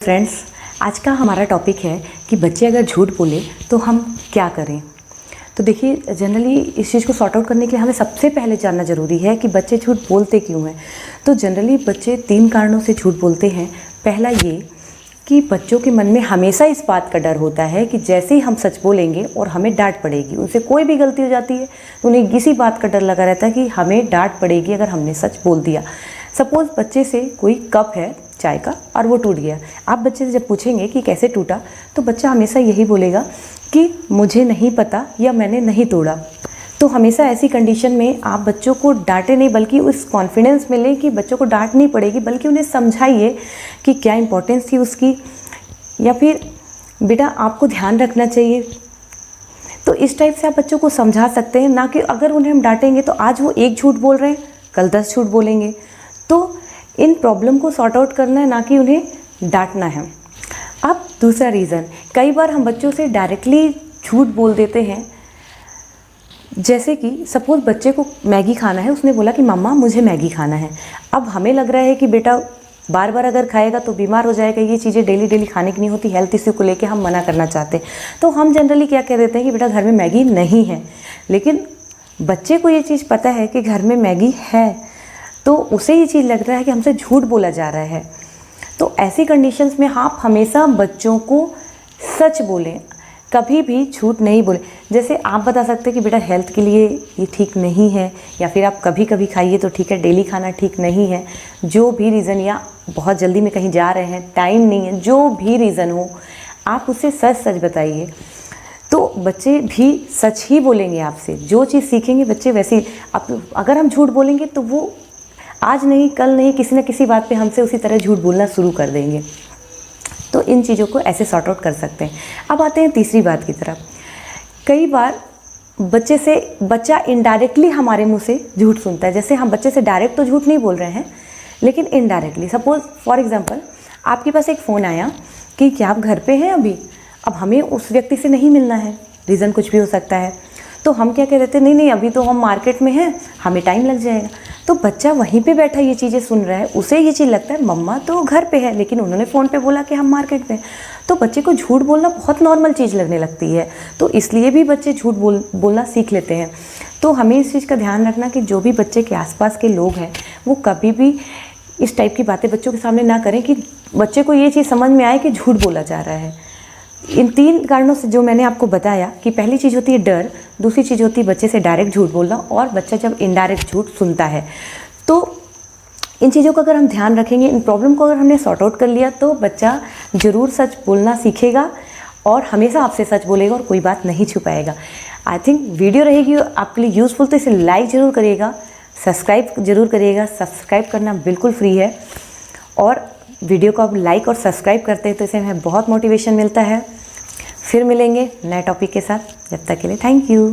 Friends, आज का हमारा टॉपिक है कि बच्चे अगर झूठ बोले तो हम क्या करें। तो देखिए, जनरली इस चीज़ को सॉर्ट आउट करने के लिए हमें सबसे पहले जानना ज़रूरी है कि बच्चे झूठ बोलते क्यों हैं। तो जनरली बच्चे 3 कारणों से झूठ बोलते हैं। पहला ये कि बच्चों के मन में हमेशा इस बात का डर होता है कि जैसे ही हम सच बोलेंगे और हमें डांट पड़ेगी, उनसे कोई भी गलती हो जाती है तो उन्हें इसी बात का डर लगा रहता है कि हमें डांट पड़ेगी अगर हमने सच बोल दिया। सपोज़ बच्चे से कोई कप है चाय का और वो टूट गया। आप बच्चे से जब पूछेंगे कि कैसे टूटा, तो बच्चा हमेशा यही बोलेगा कि मुझे नहीं पता या मैंने नहीं तोड़ा। तो हमेशा ऐसी कंडीशन में आप बच्चों को डांटे नहीं, बल्कि उस कॉन्फिडेंस में लें कि बच्चों को डांट नहीं पड़ेगी, बल्कि उन्हें समझाइए कि क्या इंपॉर्टेंस थी उसकी, या फिर बेटा आपको ध्यान रखना चाहिए। तो इस टाइप से आप बच्चों को समझा सकते हैं, ना कि अगर उन्हें हम डांटेंगे तो आज वो एक झूठ बोल रहे हैं, कल 10 झूठ बोलेंगे। तो इन प्रॉब्लम को सॉर्ट आउट करना है, ना कि उन्हें डांटना है। अब दूसरा रीज़न, कई बार हम बच्चों से डायरेक्टली झूठ बोल देते हैं। जैसे कि सपोज़ बच्चे को मैगी खाना है, उसने बोला कि मम्मा मुझे मैगी खाना है। अब हमें लग रहा है कि बेटा बार बार अगर खाएगा तो बीमार हो जाएगा, ये चीज़ें डेली डेली खाने की नहीं होती, हेल्थ इश्यू को लेके हम मना करना चाहते हैं। तो हम जनरली क्या कह देते हैं कि बेटा घर में मैगी नहीं है। लेकिन बच्चे को ये चीज़ पता है कि घर में मैगी है, तो उसे ये चीज़ लग रहा है कि हमसे झूठ बोला जा रहा है। तो ऐसी कंडीशंस में आप हमेशा बच्चों को सच बोलें, कभी भी झूठ नहीं बोलें। जैसे आप बता सकते हैं कि बेटा हेल्थ के लिए ये ठीक नहीं है, या फिर आप कभी कभी खाइए तो ठीक है, डेली खाना ठीक नहीं है। जो भी रीज़न, या बहुत जल्दी में कहीं जा रहे हैं, टाइम नहीं है, जो भी रीज़न हो, आप उसे सच सच बताइए। तो बच्चे भी सच ही बोलेंगे आपसे। जो चीज़ सीखेंगे बच्चे वैसे ही। अब अगर हम झूठ बोलेंगे तो वो आज नहीं कल नहीं किसी न किसी बात पे हमसे उसी तरह झूठ बोलना शुरू कर देंगे। तो इन चीज़ों को ऐसे सॉर्ट आउट कर सकते हैं। अब आते हैं तीसरी बात की तरफ। कई बार बच्चा इनडायरेक्टली हमारे मुंह से झूठ सुनता है। जैसे हम बच्चे से डायरेक्ट तो झूठ नहीं बोल रहे हैं, लेकिन इनडायरेक्टली। सपोज़ फॉर एग्जांपल आपके पास एक फ़ोन आया कि क्या आप घर पे हैं अभी, अब हमें उस व्यक्ति से नहीं मिलना है, रीज़न कुछ भी हो सकता है। तो हम क्या कह देते हैं, नहीं अभी तो हम मार्केट में हैं, हमें टाइम लग जाएगा। तो बच्चा वहीं पे बैठा ये चीज़ें सुन रहा है, उसे ये चीज़ लगता है मम्मा तो घर पे है, लेकिन उन्होंने फ़ोन पे बोला कि हम मार्केट में। तो बच्चे को झूठ बोलना बहुत नॉर्मल चीज़ लगने लगती है। तो इसलिए भी बच्चे झूठ बोलना सीख लेते हैं। तो हमें इस चीज़ का ध्यान रखना कि जो भी बच्चे के आसपास के लोग हैं, वो कभी भी इस टाइप की बातें बच्चों के सामने ना करें कि बच्चे को ये चीज़ समझ में आए कि झूठ बोला जा रहा है। इन 3 कारणों से जो मैंने आपको बताया कि पहली चीज़ होती है डर, दूसरी चीज़ होती है बच्चे से डायरेक्ट झूठ बोलना, और बच्चा जब इनडायरेक्ट झूठ सुनता है। तो इन चीज़ों का अगर हम ध्यान रखेंगे, इन प्रॉब्लम को अगर हमने सॉर्ट आउट कर लिया, तो बच्चा ज़रूर सच बोलना सीखेगा और हमेशा आपसे सच बोलेगा और कोई बात नहीं छुपाएगा। आई थिंक वीडियो रहेगी आपके लिए यूज़फुल, तो इसे लाइक ज़रूर करिएगा, सब्सक्राइब ज़रूर करिएगा। सब्सक्राइब करना बिल्कुल फ्री है, और वीडियो को आप लाइक और सब्सक्राइब करते हैं तो इससे हमें बहुत मोटिवेशन मिलता है। फिर मिलेंगे नए टॉपिक के साथ, जब तक के लिए थैंक यू।